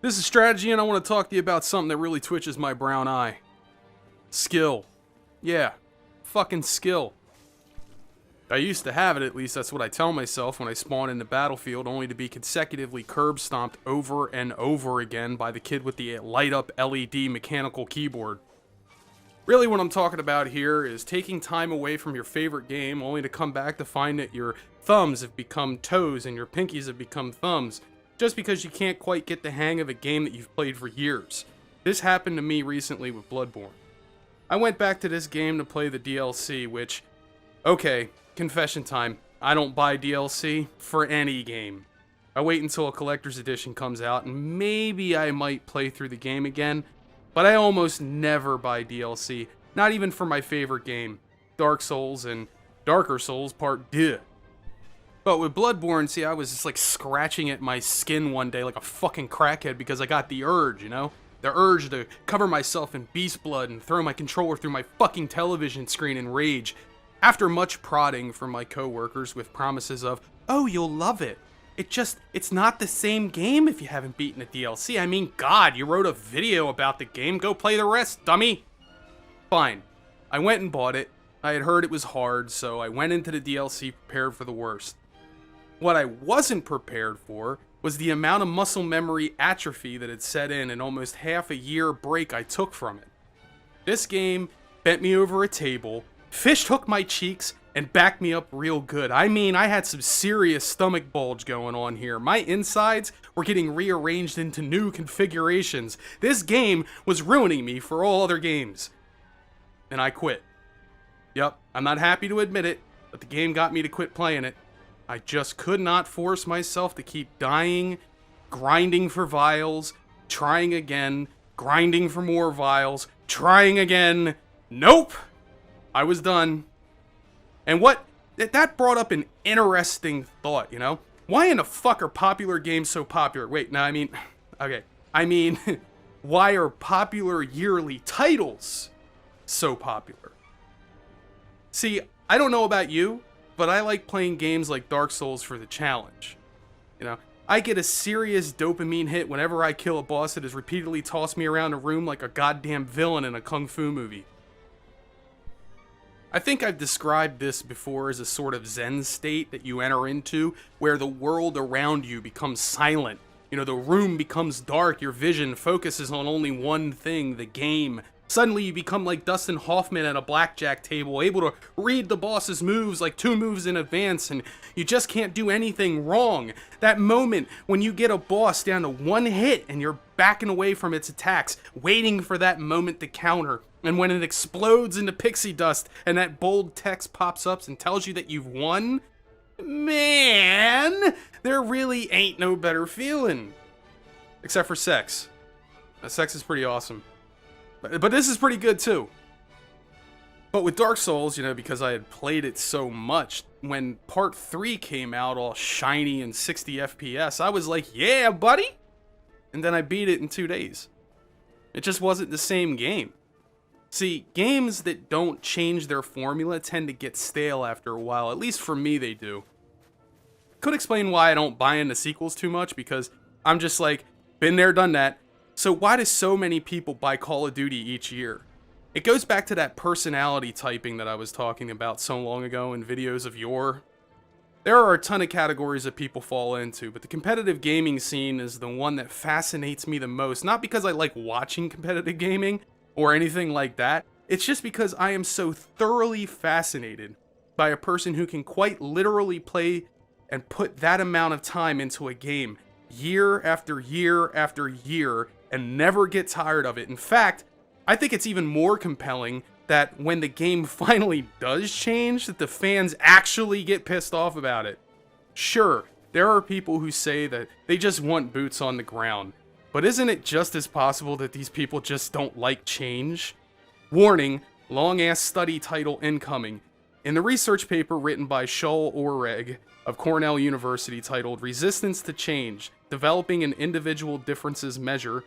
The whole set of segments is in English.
This is Strat-Edgy, and I want to talk to you about something that really twitches my brown eye. Skill. Yeah, fucking skill. I used to have it, at least that's what I tell myself when I spawn in the battlefield, only to be consecutively curb stomped over and over again by the kid with the light-up LED mechanical keyboard. Really what I'm talking about here is taking time away from your favorite game, only to come back to find that your thumbs have become toes and your pinkies have become thumbs, just because you can't quite get the hang of a game that you've played for years. This happened to me recently with Bloodborne. I went back to this game to play the DLC, which, okay, confession time, I don't buy DLC for any game. I wait until a collector's edition comes out, and maybe I might play through the game again, but I almost never buy DLC, not even for my favorite game, Dark Souls and Darker Souls Part 2. But with Bloodborne, see, I was just like scratching at my skin one day like a fucking crackhead because I got the urge, you know? The urge to cover myself in beast blood and throw my controller through my fucking television screen in rage. After much prodding from my coworkers with promises of, oh, you'll love it. It's not the same game if you haven't beaten the DLC. I mean, God, you wrote a video about the game. Go play the rest, dummy. Fine. I went and bought it. I had heard it was hard, so I went into the DLC prepared for the worst. What I wasn't prepared for was the amount of muscle memory atrophy that had set in almost half a year break I took from it. This game bent me over a table, fish hooked my cheeks, and backed me up real good. I mean, I had some serious stomach bulge going on here. My insides were getting rearranged into new configurations. This game was ruining me for all other games. And I quit. Yep, I'm not happy to admit it, but the game got me to quit playing it. I just could not force myself to keep dying, grinding for vials, trying again, grinding for more vials, trying again. Nope! I was done. And that brought up an interesting thought, you know? Why in the fuck are popular games so popular? Wait, no, why are popular yearly titles so popular? See, I don't know about you, but I like playing games like Dark Souls for the challenge. You know, I get a serious dopamine hit whenever I kill a boss that has repeatedly tossed me around a room like a goddamn villain in a kung fu movie. I think I've described this before as a sort of Zen state that you enter into, where the world around you becomes silent. You know, the room becomes dark, your vision focuses on only one thing, the game. Suddenly you become like Dustin Hoffman at a blackjack table, able to read the boss's moves like 2 moves in advance, and you just can't do anything wrong. That moment when you get a boss down to 1 hit and you're backing away from its attacks, waiting for that moment to counter. And when it explodes into pixie dust and that bold text pops up and tells you that you've won, man, there really ain't no better feeling. Except for sex. Sex is pretty awesome. But this is pretty good too. But with Dark Souls, you know, because I had played it so much, when Part 3 came out all shiny and 60 FPS, I was like, yeah, buddy! And then I beat it in 2 days. It just wasn't the same game. See, games that don't change their formula tend to get stale after a while, at least for me they do. Could explain why I don't buy into sequels too much, because I'm just like, been there, done that. So why do so many people buy Call of Duty each year? It goes back to that personality typing that I was talking about so long ago in videos of yore. There are a ton of categories that people fall into, but the competitive gaming scene is the one that fascinates me the most. Not because I like watching competitive gaming or anything like that. It's just because I am so thoroughly fascinated by a person who can quite literally play and put that amount of time into a game year after year after year and never get tired of it. In fact, I think it's even more compelling that when the game finally does change, that the fans actually get pissed off about it. Sure, there are people who say that they just want boots on the ground, but isn't it just as possible that these people just don't like change? Warning, long-ass study title incoming. In the research paper written by Shaul Oreg of Cornell University titled Resistance to Change, Developing an Individual Differences Measure,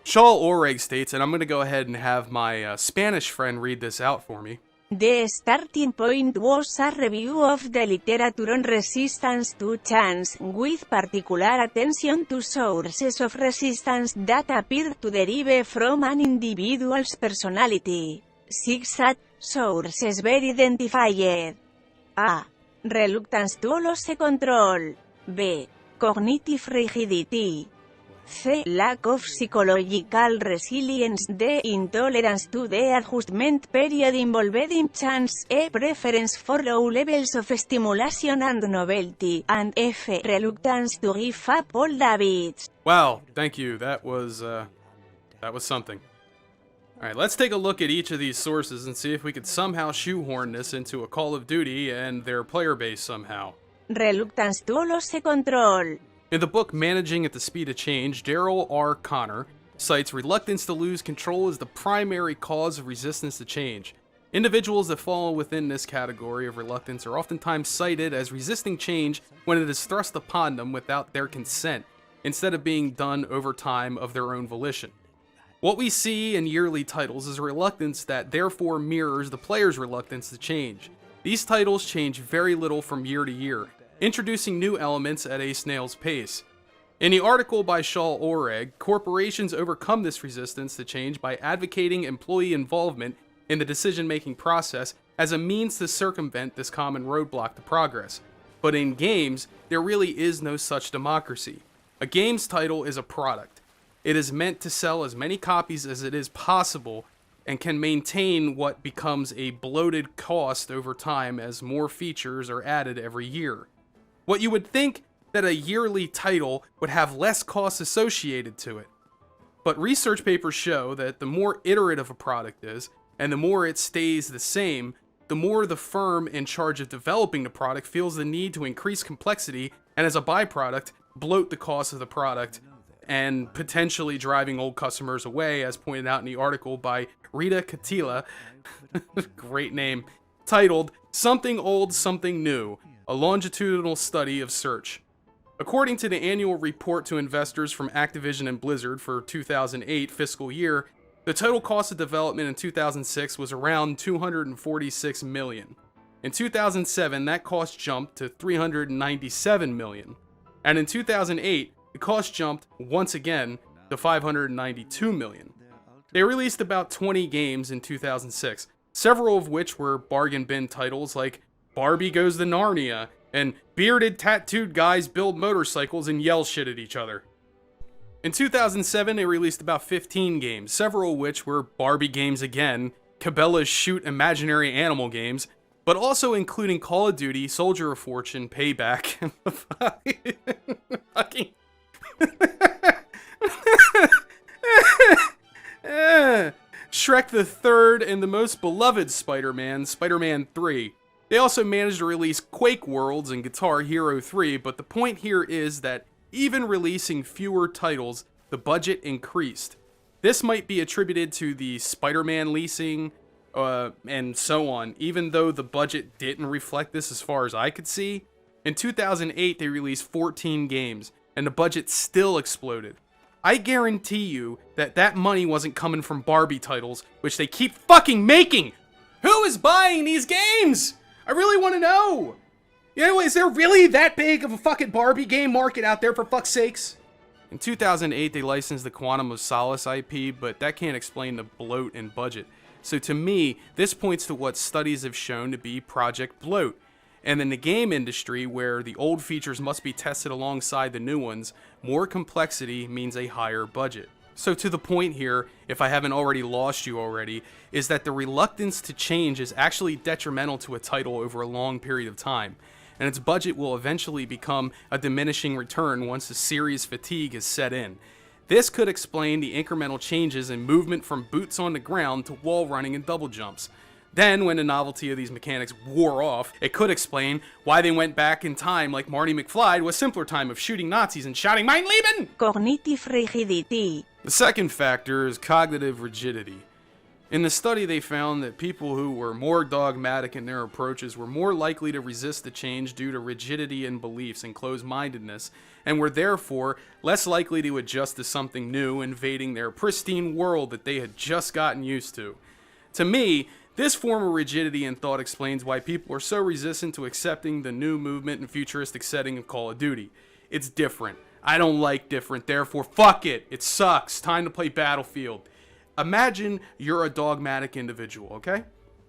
Shaul Oreg states, and I'm going to go ahead and have my Spanish friend read this out for me. The starting point was a review of the literature on resistance to change, with particular attention to sources of resistance that appear to derive from an individual's personality. 6 sources were identified. A. Reluctance to lose control. B. Cognitive rigidity. C. Lack of psychological resilience. D. Intolerance to the adjustment period involved in change. E. Preference for low levels of stimulation and novelty. And F. Reluctance to give up old habits. Wow, thank you. That was something. Alright, let's take a look at each of these sources and see if we could somehow shoehorn this into a Call of Duty and their player base somehow. Reluctance to lose control. In the book Managing at the Speed of Change, Daryl R. Connor cites reluctance to lose control as the primary cause of resistance to change. Individuals that fall within this category of reluctance are oftentimes cited as resisting change when it is thrust upon them without their consent, instead of being done over time of their own volition. What we see in yearly titles is a reluctance that therefore mirrors the player's reluctance to change. These titles change very little from year to year, introducing new elements at a snail's pace. In the article by Shaul Oreg, corporations overcome this resistance to change by advocating employee involvement in the decision-making process as a means to circumvent this common roadblock to progress. But in games, there really is no such democracy. A game's title is a product. It is meant to sell as many copies as it is possible and can maintain what becomes a bloated cost over time as more features are added every year. What you would think that a yearly title would have less costs associated to it. But research papers show that the more iterative a product is, and the more it stays the same, the more the firm in charge of developing the product feels the need to increase complexity and as a byproduct, bloat the cost of the product and potentially driving old customers away, as pointed out in the article by Rita Katila, great name, titled Something Old, Something New, a longitudinal study of search. According to the annual report to investors from Activision and Blizzard for 2008 fiscal year, the total cost of development in 2006 was around $246 million. In 2007, that cost jumped to $397 million. And in 2008, the cost jumped once again to $592 million. They released about 20 games in 2006, several of which were bargain bin titles like Barbie Goes to Narnia, and bearded tattooed guys build motorcycles and yell shit at each other. In 2007, they released about 15 games, several of which were Barbie games again, Cabela's Shoot imaginary animal games, but also including Call of Duty, Soldier of Fortune, Payback, and fucking... Shrek the Third, and the most beloved Spider-Man, Spider-Man 3. They also managed to release Quake Worlds and Guitar Hero 3, but the point here is that even releasing fewer titles, the budget increased. This might be attributed to the Spider-Man leasing, and so on, even though the budget didn't reflect this as far as I could see. In 2008, they released 14 games, and the budget still exploded. I guarantee you that that money wasn't coming from Barbie titles, which they keep fucking making! Who is buying these games? I really want to know! Anyway, is there really that big of a fucking Barbie game market out there, for fuck's sakes? In 2008, they licensed the Quantum of Solace IP, but that can't explain the bloat in budget. So to me, this points to what studies have shown to be Project Bloat. And in the game industry, where the old features must be tested alongside the new ones, more complexity means a higher budget. So to the point here, if I haven't already lost you already, is that the reluctance to change is actually detrimental to a title over a long period of time, and its budget will eventually become a diminishing return once the series fatigue is set in. This could explain the incremental changes in movement from boots on the ground to wall running and double jumps. Then, when the novelty of these mechanics wore off, it could explain why they went back in time like Marty McFly to a simpler time of shooting Nazis and shouting Mein Leben! Cognitive rigidity. The second factor is cognitive rigidity. In the study, they found that people who were more dogmatic in their approaches were more likely to resist the change due to rigidity in beliefs and closed-mindedness, and were therefore less likely to adjust to something new, invading their pristine world that they had just gotten used to. To me, This form of rigidity in thought explains why people are so resistant to accepting the new movement and futuristic setting of Call of Duty. It's different. I don't like different, therefore fuck it. It sucks. Time to play Battlefield. Imagine you're a dogmatic individual, okay?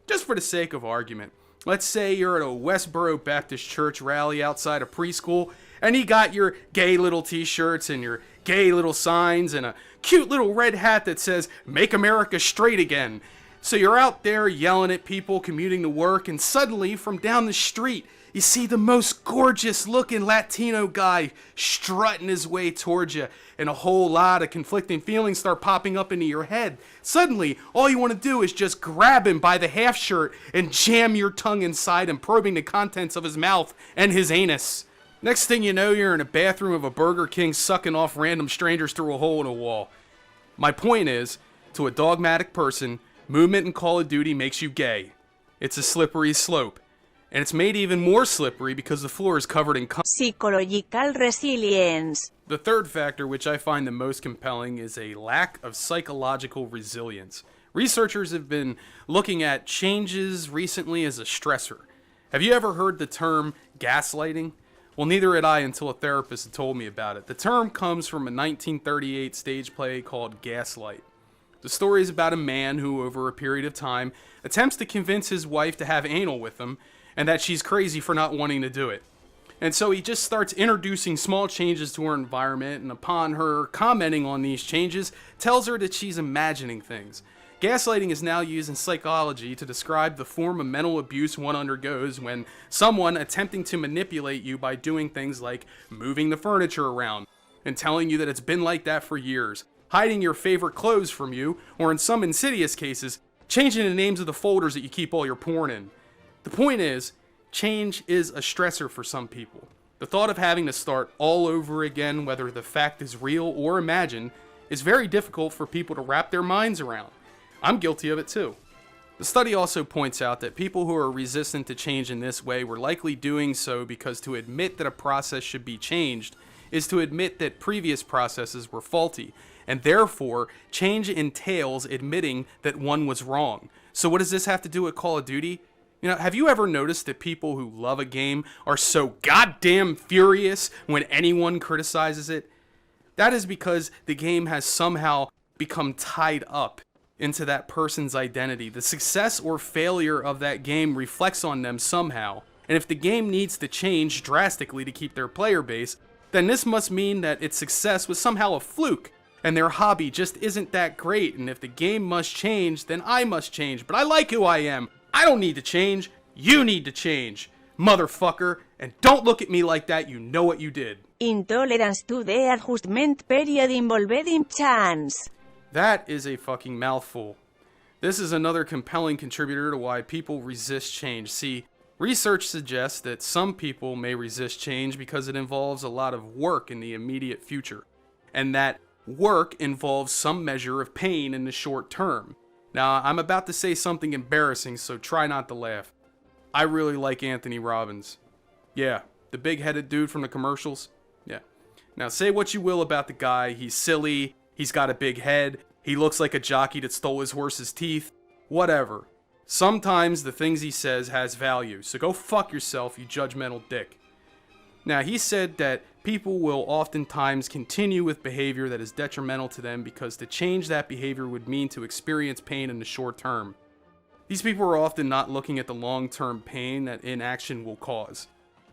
Just for the sake of argument. Let's say you're at a Westboro Baptist Church rally outside a preschool, and you got your gay little t-shirts and your gay little signs and a cute little red hat that says, "Make America Straight Again." So you're out there yelling at people commuting to work, and suddenly, from down the street, you see the most gorgeous looking Latino guy strutting his way towards you, and a whole lot of conflicting feelings start popping up into your head. Suddenly, all you want to do is just grab him by the half shirt and jam your tongue inside him, probing the contents of his mouth and his anus. Next thing you know, you're in a bathroom of a Burger King sucking off random strangers through a hole in a wall. My point is, to a dogmatic person, movement in Call of Duty makes you gay. It's a slippery slope. And it's made even more slippery because the floor is covered in psychological resilience. The third factor, which I find the most compelling, is a lack of psychological resilience. Researchers have been looking at changes recently as a stressor. Have you ever heard the term gaslighting? Well, neither had I until a therapist had told me about it. The term comes from a 1938 stage play called Gaslight. The story is about a man who, over a period of time, attempts to convince his wife to have anal with him, and that she's crazy for not wanting to do it. And so he just starts introducing small changes to her environment, and upon her commenting on these changes, tells her that she's imagining things. Gaslighting is now used in psychology to describe the form of mental abuse one undergoes when someone attempting to manipulate you by doing things like moving the furniture around and telling you that it's been like that for years, hiding your favorite clothes from you, or in some insidious cases, changing the names of the folders that you keep all your porn in. The point is, change is a stressor for some people. The thought of having to start all over again, whether the fact is real or imagined, is very difficult for people to wrap their minds around. I'm guilty of it too. The study also points out that people who are resistant to change in this way were likely doing so because to admit that a process should be changed is to admit that previous processes were faulty, and therefore, change entails admitting that one was wrong. So what does this have to do with Call of Duty? You know, have you ever noticed that people who love a game are so goddamn furious when anyone criticizes it? That is because the game has somehow become tied up into that person's identity. The success or failure of that game reflects on them somehow. And if the game needs to change drastically to keep their player base, then this must mean that its success was somehow a fluke, and their hobby just isn't that great, and if the game must change, then I must change. But I like who I am. I don't need to change. You need to change, motherfucker. And don't look at me like that, you know what you did. Intolerance to the adjustment period involved in chance. That is a fucking mouthful. This is another compelling contributor to why people resist change. See, research suggests that some people may resist change because it involves a lot of work in the immediate future, and that work involves some measure of pain in the short term. Now, I'm about to say something embarrassing, so try not to laugh. I really like Anthony Robbins. Yeah, the big-headed dude from the commercials. Yeah. Now, say what you will about the guy. He's silly, he's got a big head, he looks like a jockey that stole his horse's teeth. Whatever. Sometimes the things he says has value, so go fuck yourself, you judgmental dick. Now, he said that people will oftentimes continue with behavior that is detrimental to them because to change that behavior would mean to experience pain in the short term. These people are often not looking at the long-term pain that inaction will cause.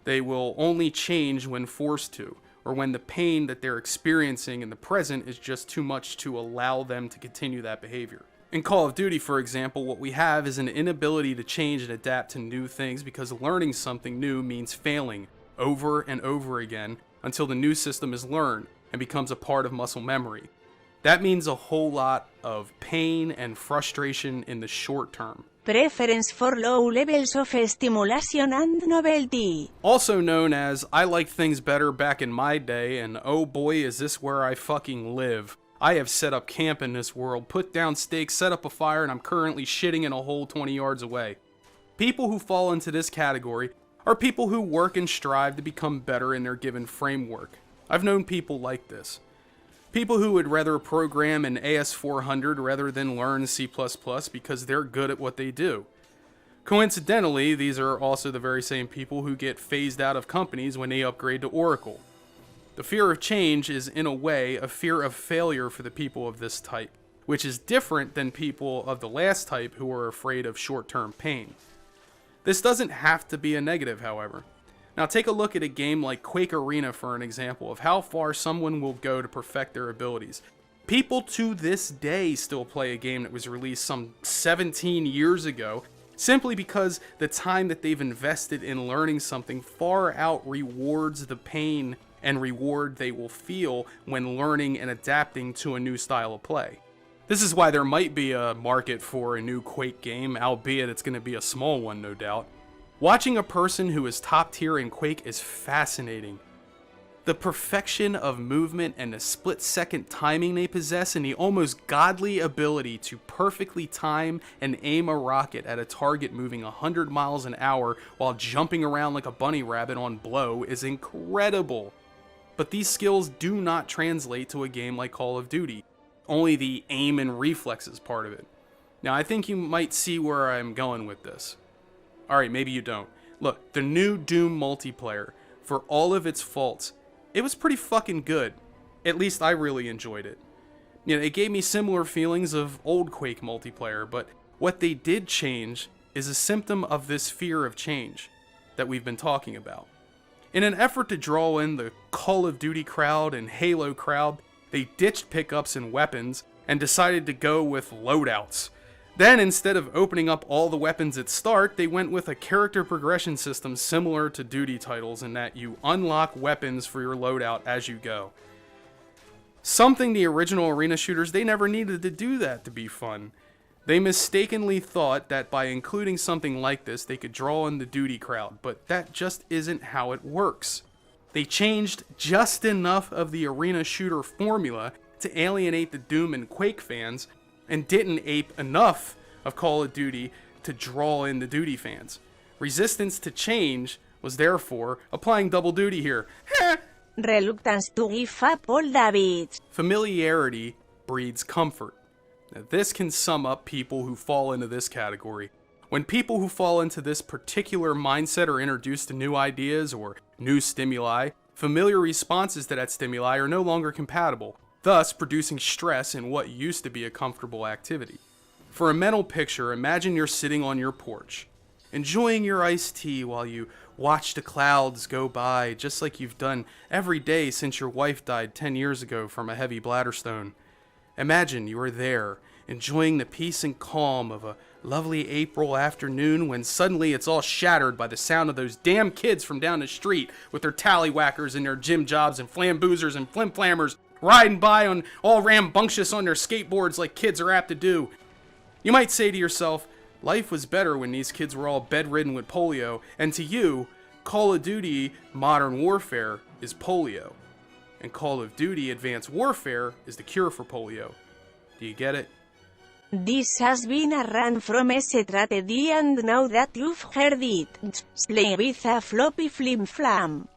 They will only change when forced to, or when the pain that they're experiencing in the present is just too much to allow them to continue that behavior. In Call of Duty, for example, what we have is an inability to change and adapt to new things because learning something new means failing over and over again until the new system is learned and becomes a part of muscle memory. That means a whole lot of pain and frustration in the short term. Preference for low levels of stimulation and novelty. Also known as, I like things better back in my day, and oh boy is this where I fucking live. I have set up camp in this world, put down stakes, set up a fire, and I'm currently shitting in a hole 20 yards away. People who fall into this category are people who work and strive to become better in their given framework. I've known people like this. People who would rather program an AS400 rather than learn C++ because they're good at what they do. Coincidentally, these are also the very same people who get phased out of companies when they upgrade to Oracle. The fear of change is, in a way, a fear of failure for the people of this type, which is different than people of the last type who are afraid of short-term pain. This doesn't have to be a negative, however. Now take a look at a game like Quake Arena for an example of how far someone will go to perfect their abilities. People to this day still play a game that was released some 17 years ago, simply because the time that they've invested in learning something far out rewards the pain and reward they will feel when learning and adapting to a new style of play. This is why there might be a market for a new Quake game, albeit it's going to be a small one, no doubt. Watching a person who is top tier in Quake is fascinating. The perfection of movement and the split-second timing they possess, and the almost godly ability to perfectly time and aim a rocket at a target moving 100 miles an hour while jumping around like a bunny rabbit on blow is incredible. But these skills do not translate to a game like Call of Duty. Only the aim and reflexes part of it. Now I think you might see where I'm going with this. Alright, maybe you don't. Look, the new Doom multiplayer, for all of its faults, it was pretty fucking good. At least I really enjoyed it. You know, it gave me similar feelings of old Quake multiplayer, but what they did change is a symptom of this fear of change that we've been talking about. In an effort to draw in the Call of Duty crowd and Halo crowd, they ditched pickups and weapons and decided to go with loadouts. Then, instead of opening up all the weapons at start, they went with a character progression system similar to Duty titles in that you unlock weapons for your loadout as you go. Something the original arena shooters, they never needed to do that to be fun. They mistakenly thought that by including something like this, they could draw in the Duty crowd, but that just isn't how it works. They changed just enough of the arena shooter formula to alienate the Doom and Quake fans, and didn't ape enough of Call of Duty to draw in the Duty fans. Resistance to change was therefore applying double duty here. Reluctance to give up all habits. Familiarity breeds comfort. Now, this can sum up people who fall into this category. When people who fall into this particular mindset are introduced to new ideas or new stimuli, familiar responses to that stimuli are no longer compatible, thus producing stress in what used to be a comfortable activity. For a mental picture, imagine you're sitting on your porch, enjoying your iced tea while you watch the clouds go by, just like you've done every day since your wife died 10 years ago from a heavy bladder stone. Imagine you are there, enjoying the peace and calm of a lovely April afternoon when suddenly it's all shattered by the sound of those damn kids from down the street with their tallywhackers and their gym jobs and flamboozers and flimflammers riding by on all rambunctious on their skateboards like kids are apt to do. You might say to yourself, life was better when these kids were all bedridden with polio, and to you, Call of Duty Modern Warfare is polio, and Call of Duty Advanced Warfare is the cure for polio. Do you get it? This has been a rant from Strat-Edgy, and now that you've heard it, play with a floppy flimflam.